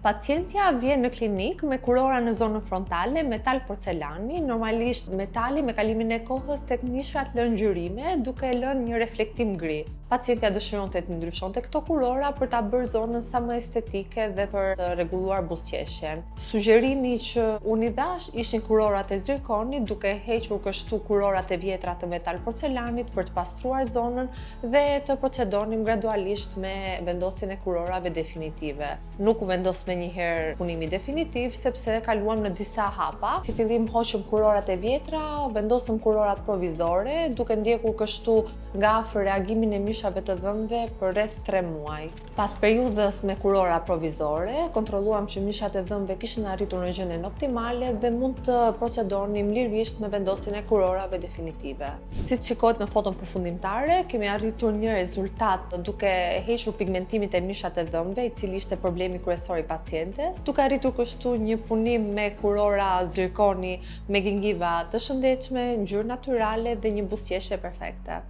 Pacientja vjen në klinik me kurora në zonën frontale, metal porcelani, normalisht metali me kalimin e kohës tek nishrat lën ngjyrime, duke lënë një reflektim gri. Pacientja dëshironte të ndryshonte këto kurora për ta bërë zonën sa më estetike dhe për të rregulluar buzëqeshjen. Sugjerimi që unë i dash ishin kurorat e zirkonit, duke hequr kështu kurorat e vjetra të metal porcelanit për të pastruar zonën dhe të procedonim gradualisht me vendosjen e kurorave definitive. Nuk u vendos me njëherë punimi definitiv, sepse kaluam në disa hapa. Si fillim hoqëm kurorat e vjetra, vendosëm kurorat provizore, duke ndjekur kështu nga afër reagimin e mishave të dhëmbëve për rreth 3 muaj. Pas periudhës me kurora provizore, kontrolluam që mishat e dhëmbëve kishin arritur në gjendjen optimale dhe mund të procedonim lirisht me vendosjen e kurorave definitive. Siç shikohet në foton përfundimtare, kemi arritur një rezultat duke hequr pigmentimin e mishat e dhëmbëve, i cili ishte problemi kryesor i pacientes, duke arritur kështu një punim me kurora zirkoni me gingiva të shëndetshme, ngjyrë natyrale dhe një buzëqeshje perfekte.